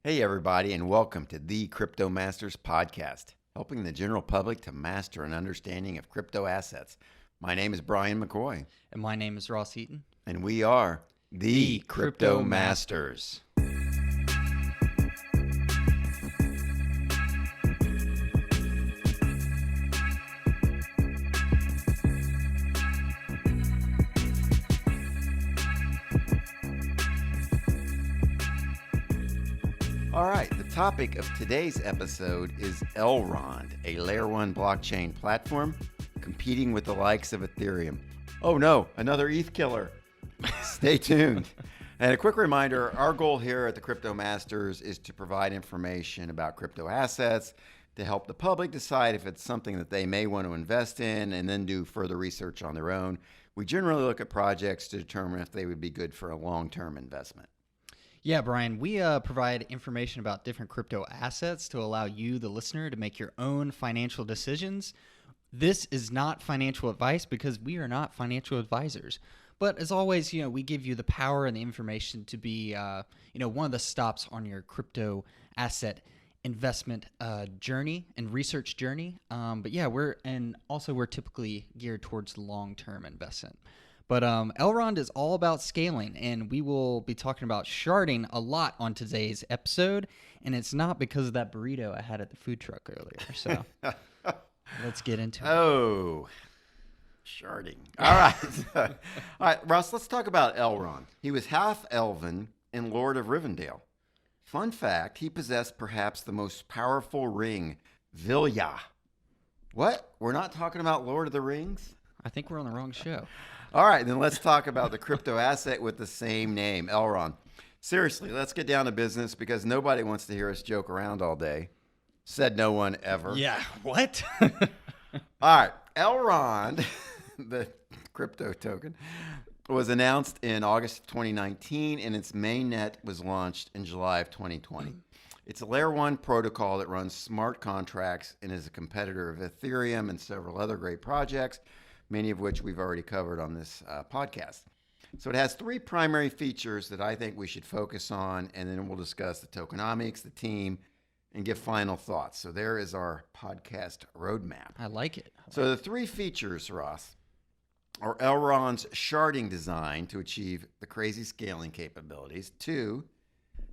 Hey, everybody, and welcome to the Crypto Masters podcast, helping the general public to master an understanding of crypto assets. My name is Brian McCoy, And my name is Ross Eaton. and we are the Crypto Masters. All right, the topic of today's episode is Elrond, a Layer 1 blockchain platform competing with the likes of Ethereum. Oh no, another ETH killer. Stay tuned. And a quick reminder, our goal here at the Crypto Masters is to provide information about crypto assets to help the public decide if it's something that they may want to invest in and then do further research on their own. We generally look at projects to determine if they would be good for a long-term investment. Yeah, Brian, we provide information about different crypto assets to allow you, the listener, to make your own financial decisions. This is not financial advice because we are not financial advisors. But as always, we give you the power and the information to be, one of the stops on your crypto asset investment journey and research journey. But yeah, we're typically geared towards long-term investment. But Elrond is all about scaling, and we will be talking about sharding a lot on today's episode. And it's not because of that burrito I had at the food truck earlier. So let's get into it. Oh, sharding. All right. All right, Russ, let's talk about Elrond. He was half-elven in Lord of Rivendale. Fun fact, he possessed perhaps the most powerful ring, Vilya. What? We're not talking about Lord of the Rings? I think we're on the wrong show. All right, then let's talk about the crypto asset with the same name, Elrond. Seriously, let's get down to business because nobody wants to hear us joke around all day. Said no one ever. Yeah, what? All right, Elrond, the crypto token, was announced in August of 2019, and its mainnet was launched in July of 2020. It's a Layer 1 protocol that runs smart contracts and is a competitor of Ethereum and several other great projects, many of which we've already covered on this podcast. So it has three primary features that I think we should focus on, and then we'll discuss the tokenomics, the team, and give final thoughts. So there is our podcast roadmap. I like it. So the three features, Ross, are Elrond's sharding design to achieve the crazy scaling capabilities. 2,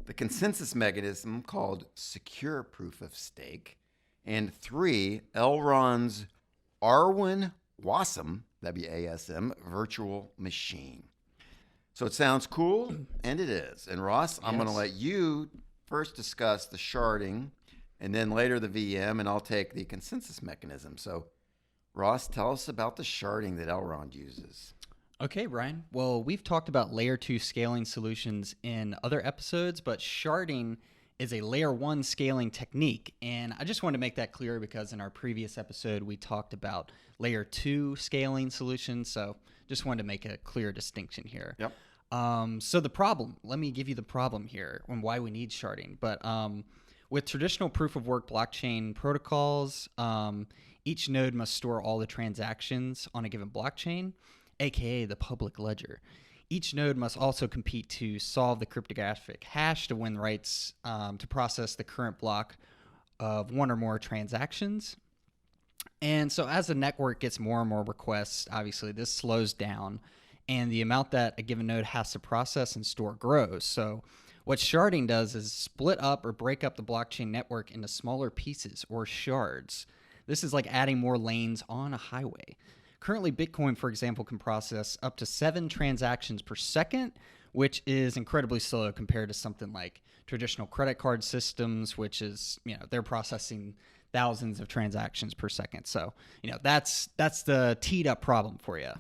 the consensus mechanism called secure proof of stake. And 3, Elrond's Arwen WASM, W-A-S-M, virtual machine. So it sounds cool, and it is. And Ross, I'm going to let you first discuss the sharding, and then later the VM, and I'll take the consensus mechanism. So Ross, tell us about the sharding that Elrond uses. Okay, Brian. Well, we've talked about Layer 2 scaling solutions in other episodes, but sharding is a Layer 1 scaling technique. And I just wanted to make that clear because in our previous episode, we talked about Layer 2 scaling solutions. So just wanted to make a clear distinction here. Yep. So the problem, let me give you the problem here and why we need sharding. But with traditional proof of work blockchain protocols, each node must store all the transactions on a given blockchain, aka the public ledger. Each node must also compete to solve the cryptographic hash to win rights to process the current block of one or more transactions. And so as the network gets more and more requests, obviously this slows down and the amount that a given node has to process and store grows. So what sharding does is split up or break up the blockchain network into smaller pieces or shards. This is like adding more lanes on a highway. Currently, Bitcoin, for example, can process up to 7 transactions per second, which is incredibly slow compared to something like traditional credit card systems, which is, they're processing thousands of transactions per second. So, that's the teed up problem for you.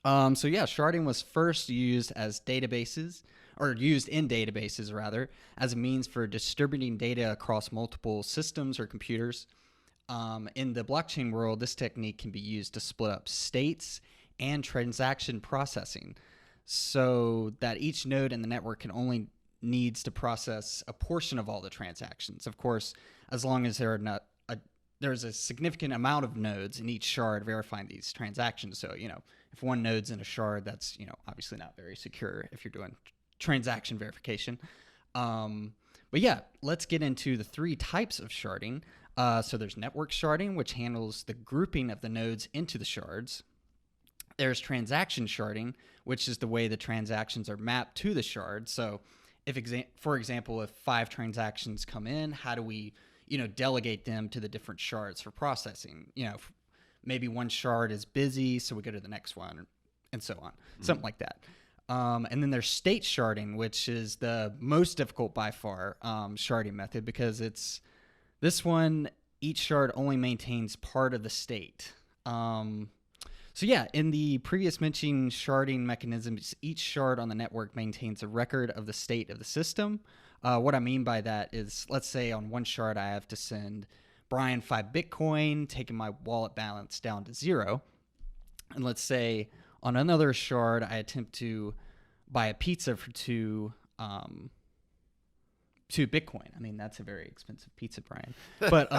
Sharding was first used as databases, or used in databases rather, as a means for distributing data across multiple systems or computers. In the blockchain world, this technique can be used to split up states and transaction processing so that each node in the network can only needs to process a portion of all the transactions. Of course, as long as there's a significant amount of nodes in each shard verifying these transactions. So, if one node's in a shard, that's, obviously not very secure if you're doing transaction verification. But yeah, let's get into the 3 types of sharding. So there's network sharding, which handles the grouping of the nodes into the shards. There's transaction sharding, which is the way the transactions are mapped to the shard. So for example, if 5 transactions come in, how do we, delegate them to the different shards for processing? Maybe one shard is busy, so we go to the next one, and so on, something like that. And then there's state sharding, which is the most difficult by far sharding method, because it's this one, each shard only maintains part of the state. So yeah, in the previous mentioned sharding mechanisms, each shard on the network maintains a record of the state of the system. What I mean by that is, let's say on one shard I have to send Brian 5 Bitcoin, taking my wallet balance down to 0. And let's say on another shard I attempt to buy a pizza for 2 Bitcoin. I mean, that's a very expensive pizza, Brian. But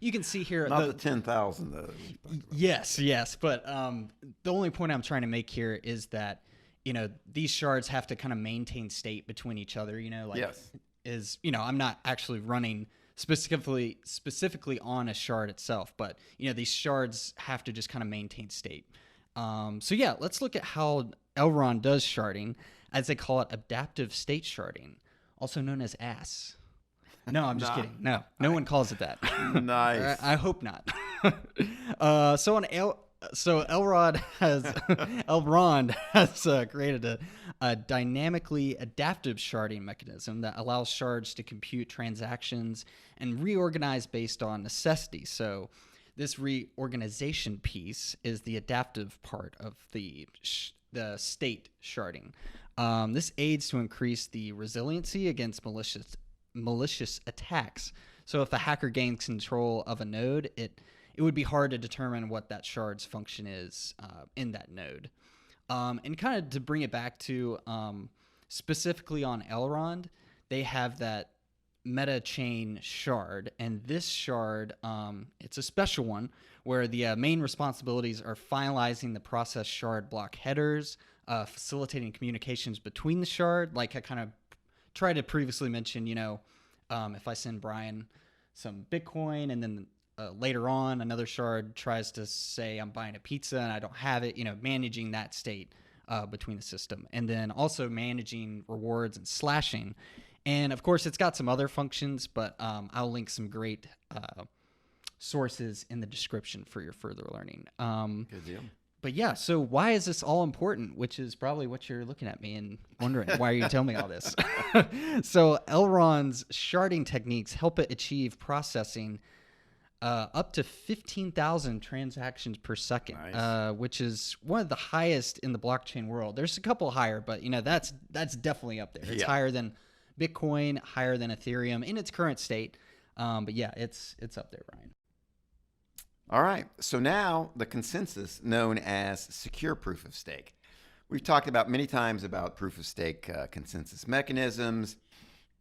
you can see here... Not the 10,000, though. Yes. But the only point I'm trying to make here is that, these shards have to kind of maintain state between each other, Yes. I'm not actually running specifically on a shard itself, but, these shards have to just kind of maintain state. So yeah, let's look at how Elrond does sharding, as they call it adaptive state sharding, also known as ASS. No, I'm just kidding. No one calls it that. Nice. I hope not. Elrond has created a dynamically adaptive sharding mechanism that allows shards to compute transactions and reorganize based on necessity. So this reorganization piece is the adaptive part of the state sharding. This aids to increase the resiliency against malicious attacks. So if a hacker gains control of a node, it would be hard to determine what that shard's function is in that node. And kind of to bring it back to specifically on Elrond, they have that meta chain shard, and this shard, it's a special one where the main responsibilities are finalizing the process shard block headers, facilitating communications between the shard. Like I kind of tried to previously mention, if I send Brian some Bitcoin and then later on another shard tries to say I'm buying a pizza and I don't have it, managing that state between the system, and then also managing rewards and slashing. And of course, it's got some other functions, but I'll link some great sources in the description for your further learning. Good deal. But yeah, so why is this all important? Which is probably what you're looking at me and wondering, why are you telling me all this? So Elrond's sharding techniques help it achieve processing up to 15,000 transactions per second, Nice. which is one of the highest in the blockchain world. There's a couple higher, but that's definitely up there. It's higher than Bitcoin, higher than Ethereum in its current state. But yeah, it's up there, Ryan. All right. So now the consensus known as secure proof of stake. We've talked about many times about proof of stake consensus mechanisms.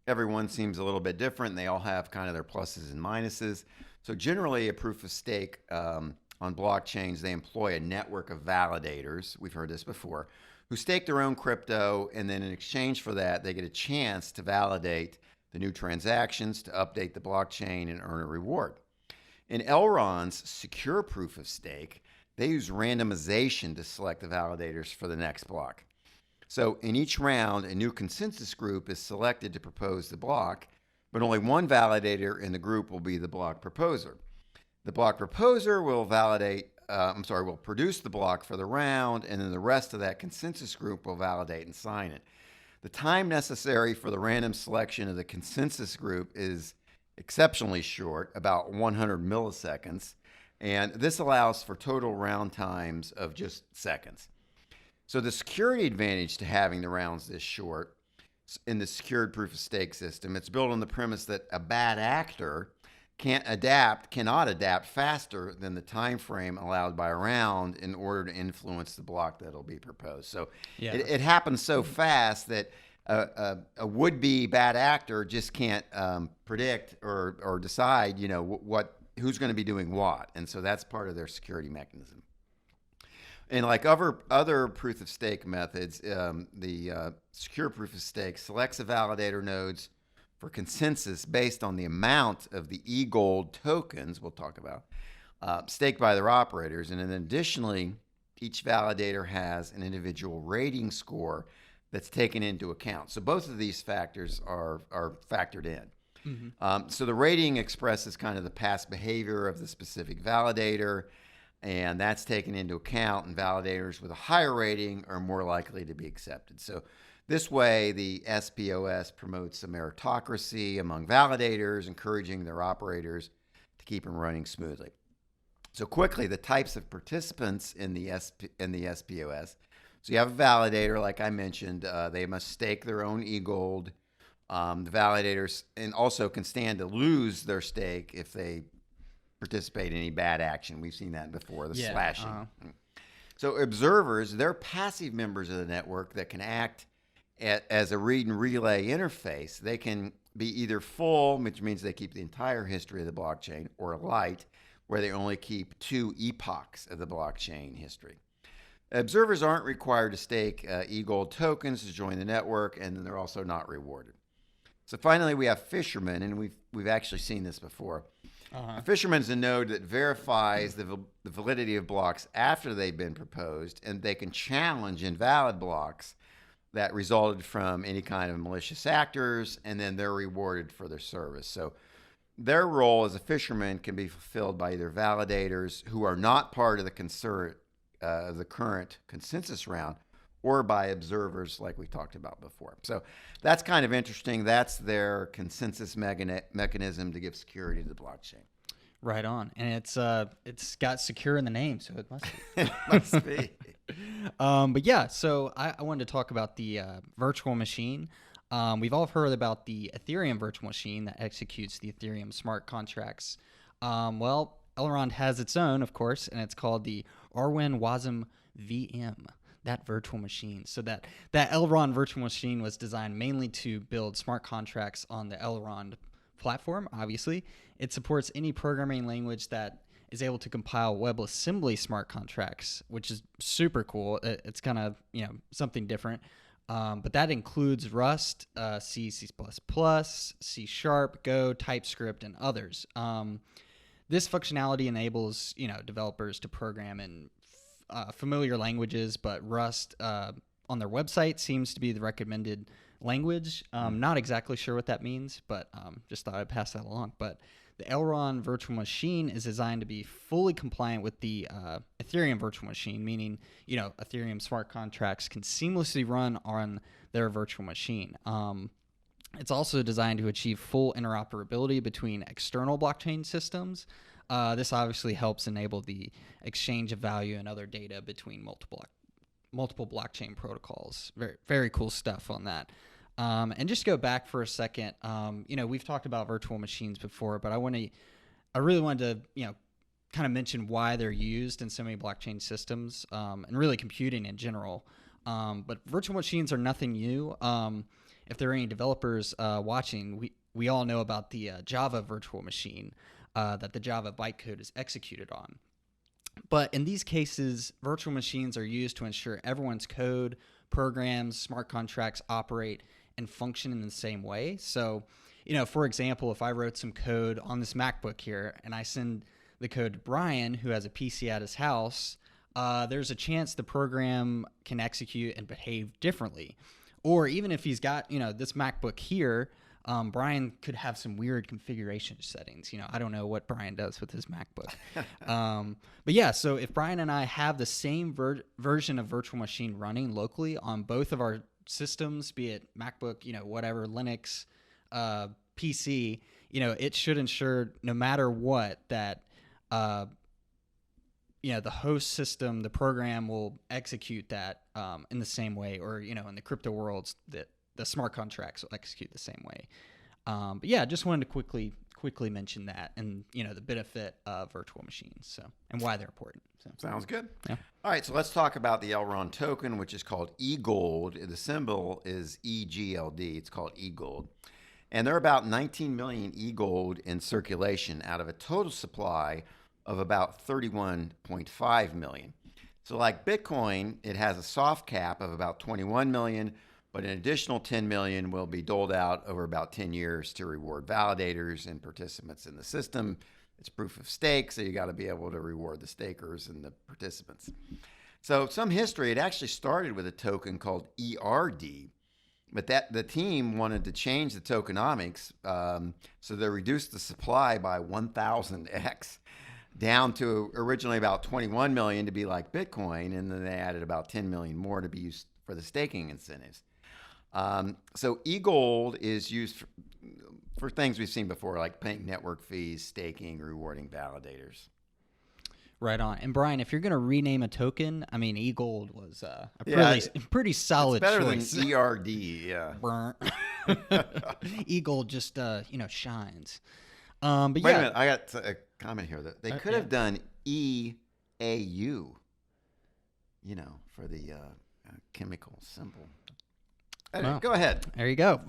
Everyone seems a little bit different. They all have kind of their pluses and minuses. So generally, a proof of stake on blockchains, they employ a network of validators. We've heard this before, who stake their own crypto, and then in exchange for that, they get a chance to validate the new transactions, to update the blockchain, and earn a reward. In Elrond's secure proof of stake, they use randomization to select the validators for the next block. So in each round, a new consensus group is selected to propose the block, but only one validator in the group will be the block proposer. The block proposer will will produce the block for the round, and then the rest of that consensus group will validate and sign it. The time necessary for the random selection of the consensus group is exceptionally short, about 100 milliseconds, and this allows for total round times of just seconds. So the security advantage to having the rounds this short in the secured proof of stake system, it's built on the premise that a bad actor cannot adapt faster than the time frame allowed by a round in order to influence the block that'll be proposed. So it happens so fast that a would-be bad actor just can't predict or decide, who's going to be doing what, and so that's part of their security mechanism. And like other proof of stake methods, the secure proof of stake selects the validator nodes for consensus based on the amount of the eGold tokens we'll talk about staked by their operators. And then additionally, each validator has an individual rating score that's taken into account. So both of these factors are factored in. So the rating expresses kind of the past behavior of the specific validator, and that's taken into account, and validators with a higher rating are more likely to be accepted. So this way, the SPOS promotes a meritocracy among validators, encouraging their operators to keep them running smoothly. So quickly, the types of participants in the SPOS. So you have a validator, like I mentioned. They must stake their own eGold. The validators and also can stand to lose their stake if they participate in any bad action. We've seen that before, the slashing. So observers, they're passive members of the network that can act as a read and relay interface. They can be either full, which means they keep the entire history of the blockchain, or light, where they only keep 2 epochs of the blockchain history. Observers aren't required to stake eGold tokens to join the network, and they're also not rewarded. So finally, we have fishermen, and we've actually seen this before. A fisherman is a node that verifies the validity of blocks after they've been proposed, and they can challenge invalid blocks that resulted from any kind of malicious actors, and then they're rewarded for their service. So their role as a fisherman can be fulfilled by either validators who are not part of the current consensus round, or by observers like we talked about before. So that's kind of interesting. That's their consensus mechanism to give security to the blockchain. Right on. And it's got secure in the name, so it must be. It must be. But yeah, so I wanted to talk about the virtual machine. We've all heard about the Ethereum virtual machine that executes the Ethereum smart contracts. Well, Elrond has its own, of course, and it's called the Arwen Wasm VM, that virtual machine. So that Elrond virtual machine was designed mainly to build smart contracts on the Elrond platform, obviously. It supports any programming language that is able to compile WebAssembly smart contracts, which is super cool. It's kind of, something different. But that includes Rust, C, C++, C#, Go, TypeScript, and others. This functionality enables, developers to program in familiar languages, but Rust on their website seems to be the recommended language. Not exactly sure what that means, but just thought I'd pass that along. But the Elrond virtual machine is designed to be fully compliant with the Ethereum virtual machine, meaning, Ethereum smart contracts can seamlessly run on their virtual machine. It's also designed to achieve full interoperability between external blockchain systems. This obviously helps enable the exchange of value and other data between multiple blockchain protocols. Very, very cool stuff on that. And just go back for a second. We've talked about virtual machines before, but I really wanted to, kind of mention why they're used in so many blockchain systems, and really computing in general. But virtual machines are nothing new. If there are any developers watching, we all know about the Java virtual machine that the Java bytecode is executed on. But in these cases, virtual machines are used to ensure everyone's code, programs, smart contracts operate and function in the same way. So, for example, if I wrote some code on this MacBook here and I send the code to Brian, who has a PC at his house, there's a chance the program can execute and behave differently. Or even if he's got, this MacBook here, Brian could have some weird configuration settings. I don't know what Brian does with his MacBook. But yeah, so if Brian and I have the same version of virtual machine running locally on both of our systems, be it MacBook, whatever, Linux, PC, it should ensure no matter what that, the host system, the program will execute that in the same way, or, in the crypto worlds, that the smart contracts will execute the same way. But yeah, just wanted to quickly mention that, and the benefit of virtual machines, and why they're important. So Sounds good. Yeah. All right, so let's talk about the Elrond token, which is called eGold. The symbol is eGLD. It's called eGold. And there are about 19 million eGold in circulation out of a total supply of about 31.5 million. So like Bitcoin, it has a soft cap of about 21 million, but an additional 10 million will be doled out over about 10 years to reward validators and participants in the system. It's proof of stake, so you got to be able to reward the stakers and the participants. So some history, it actually started with a token called ERD, but the team wanted to change the tokenomics, so they reduced the supply by 1,000x down to originally about 21 million to be like Bitcoin, and then they added about 10 million more to be used for the staking incentives. So eGLD is used for things we've seen before, like paying network fees, staking, rewarding validators. Right on. And Brian, if you're going to rename a token, I mean, eGLD was a pretty solid It's better choice. than ERD, yeah. eGLD just, shines. Wait But a minute, I got a comment here that they could have done EAU, for the chemical symbol. Anyway, go ahead. There you go.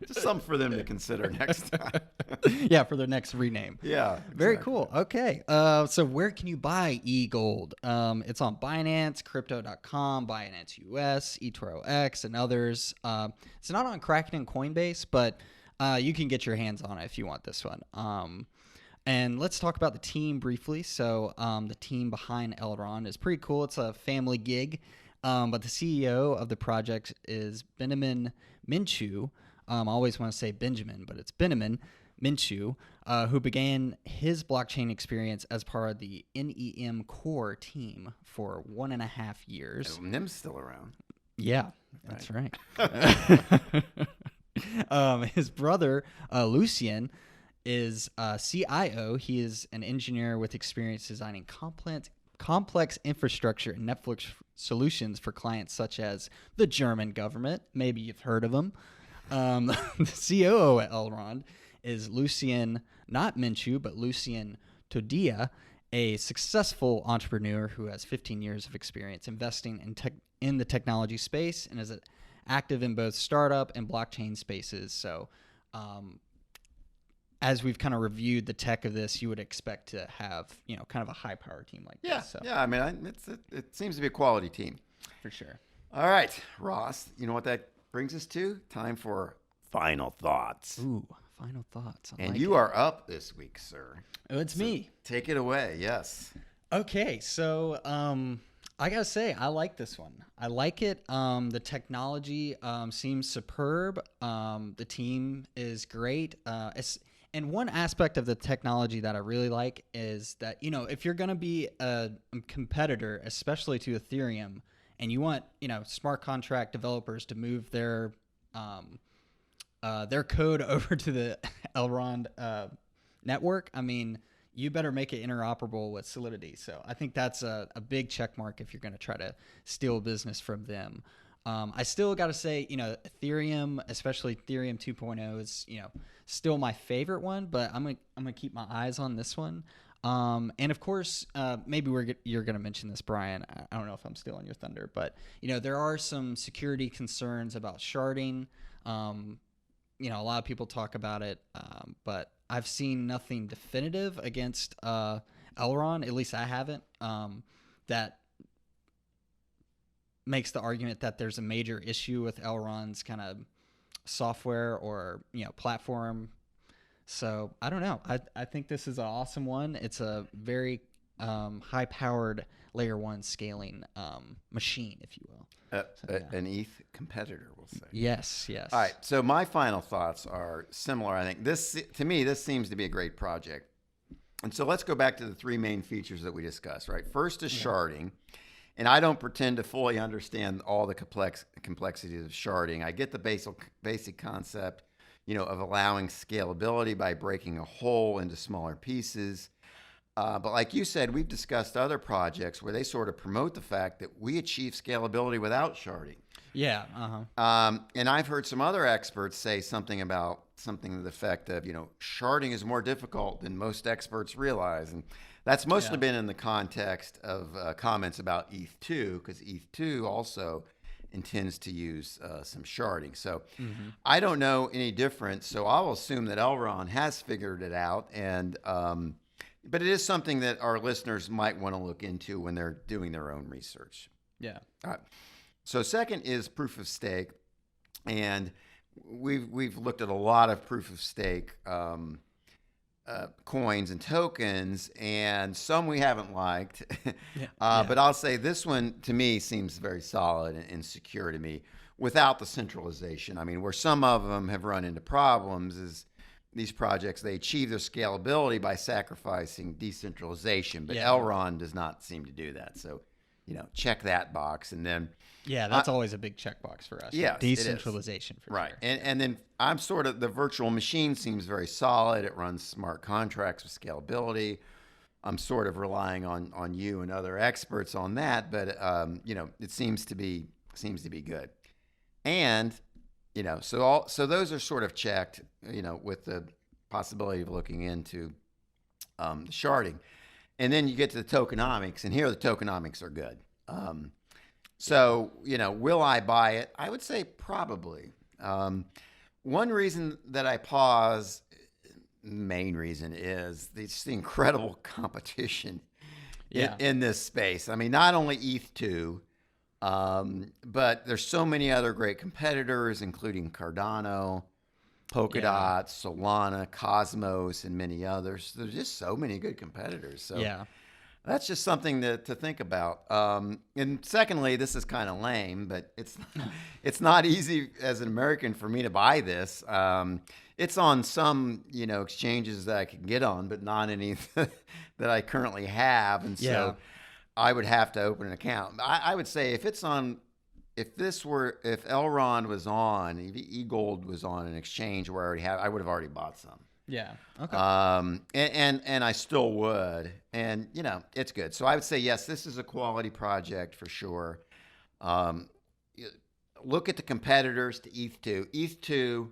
Just something for them to consider next time. Yeah, for their next rename. Yeah. Very exactly. cool. Okay. So where can you buy eGLD? It's on Binance, Crypto.com, Binance US, eToro X, and others. It's not on Kraken and Coinbase, but you can get your hands on it if you want this one. And let's talk about the team briefly. So the team behind Elrond is pretty cool. It's a family gig. But the CEO of the project is Benjamin Minchu. I always want to say Benjamin, but it's Benjamin Minchu, who began his blockchain experience as part of the NEM core team for 1.5 years. Oh, NEM's still around. Yeah, that's right. His brother, Lucien, is CIO. He is an engineer with experience designing complex infrastructure and Netflix solutions for clients such as the German government. Maybe you've heard of them. The COO at Elrond is Lucien, not Minchu, but Lucien Todia, a successful entrepreneur who has 15 years of experience investing in the technology space and is active in both startup and blockchain spaces. So, as we've kind of reviewed the tech of this, you would expect to have, kind of a high power team like this. So. Yeah. I mean, it seems to be a quality team. For sure. All right, Ross, you know what that brings us to? Time for final thoughts. Ooh, final thoughts. And you are up this week, sir. Oh, it's me. Take it away. Yes. Okay, so I gotta say, I like this one. I like it. The technology seems superb. The team is great. And one aspect of the technology that I really like is that, if you're going to be a competitor, especially to Ethereum, and you want, smart contract developers to move their code over to the Elrond network, I mean, you better make it interoperable with Solidity. So I think that's a big check mark if you're going to try to steal business from them. I still got to say, Ethereum, especially Ethereum 2.0 is, still my favorite one, but I'm gonna keep my eyes on this one. And of course, maybe you're gonna mention this, Brian. I don't know if I'm stealing your thunder, but there are some security concerns about sharding. A lot of people talk about it, but I've seen nothing definitive against Elrond. At least I haven't. That makes the argument that there's a major issue with Elrond's kind of software or platform. So I don't know. I think this is an awesome one. It's a very high powered layer 1 scaling machine, if you will. An ETH competitor, we'll say. Yes. All right. So my final thoughts are similar. I think this seems to be a great project. And so let's go back to the 3 main features that we discussed, right? First is sharding. And I don't pretend to fully understand all the complexities of sharding. I get the basic concept, of allowing scalability by breaking a whole into smaller pieces. But like you said, we've discussed other projects where they sort of promote the fact that we achieve scalability without sharding. Yeah. And I've heard some other experts say something to the effect of, sharding is more difficult than most experts realize. And that's mostly been in the context of comments about ETH2, because ETH2 also intends to use some sharding. So I don't know any difference. So I'll assume that Elrond has figured it out. And but it is something that our listeners might want to look into when they're doing their own research. Yeah. All right. So second is proof of stake, and we've looked at a lot of proof of stake coins and tokens, and some we haven't liked. But I'll say this one to me seems very solid and secure to me without the centralization. I mean, where some of them have run into problems is these projects, they achieve their scalability by sacrificing decentralization, but Elrond does not seem to do that. So, check that box. And then that's always a big checkbox for us. Yes, decentralization for right. sure. And then I'm sort of, the virtual machine seems very solid. It runs smart contracts with scalability. I'm sort of relying on you and other experts on that, but it seems to be good. And so those are sort of checked, with the possibility of looking into the sharding. And then you get to the tokenomics, and here the tokenomics are good. So, will I buy it? I would say probably. One reason that I pause, main reason, is the incredible competition in this space. I mean, not only ETH2, but there's so many other great competitors, including Cardano, Polkadot, Solana, Cosmos, and many others. There's just so many good competitors. So that's just something to think about. And secondly, this is kind of lame, but it's not easy as an American for me to buy this. It's on some exchanges that I can get on, but not any that I currently have, and so I would have to open an account. I would say if Elrond was on, if eGLD was on an exchange where I would have already bought some. Yeah. Okay. And I still would, and it's good. So I would say yes, this is a quality project for sure. Look at the competitors to ETH2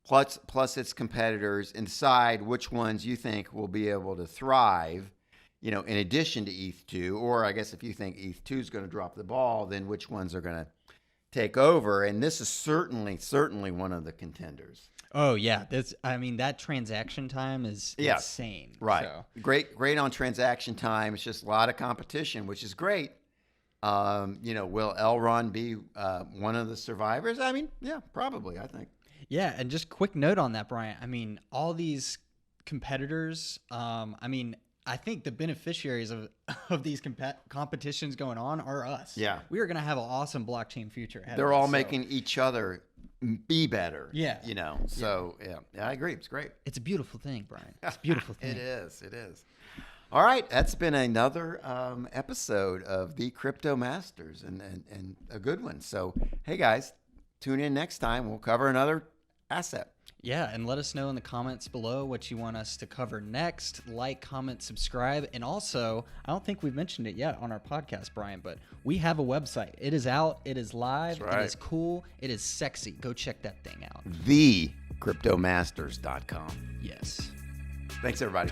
plus its competitors, and decide which ones you think will be able to thrive. In addition to ETH2, or I guess if you think ETH2 is going to drop the ball, then which ones are going to take over? And this is certainly one of the contenders. Oh yeah, that transaction time is insane. Right, so. great on transaction time. It's just a lot of competition, which is great. Will Elrond be one of the survivors? I mean, yeah, probably. I think. Yeah, and just quick note on that, Brian. I mean, all these competitors. I think the beneficiaries of these competitions going on are us. Yeah. We are going to have an awesome blockchain future ahead. They're all making each other be better. Yeah. So, I agree. It's great. It's a beautiful thing, Brian. It's a beautiful thing. It is. All right. That's been another episode of the Crypto Masters, and a good one. So, hey, guys, tune in next time. We'll cover another asset. Yeah, and let us know in the comments below what you want us to cover next. Like, comment, subscribe. And also, I don't think we've mentioned it yet on our podcast, Brian, but we have a website. It is out. It is live. That's right. It is cool. It is sexy. Go check that thing out. TheCryptomasters.com. Yes. Thanks, everybody.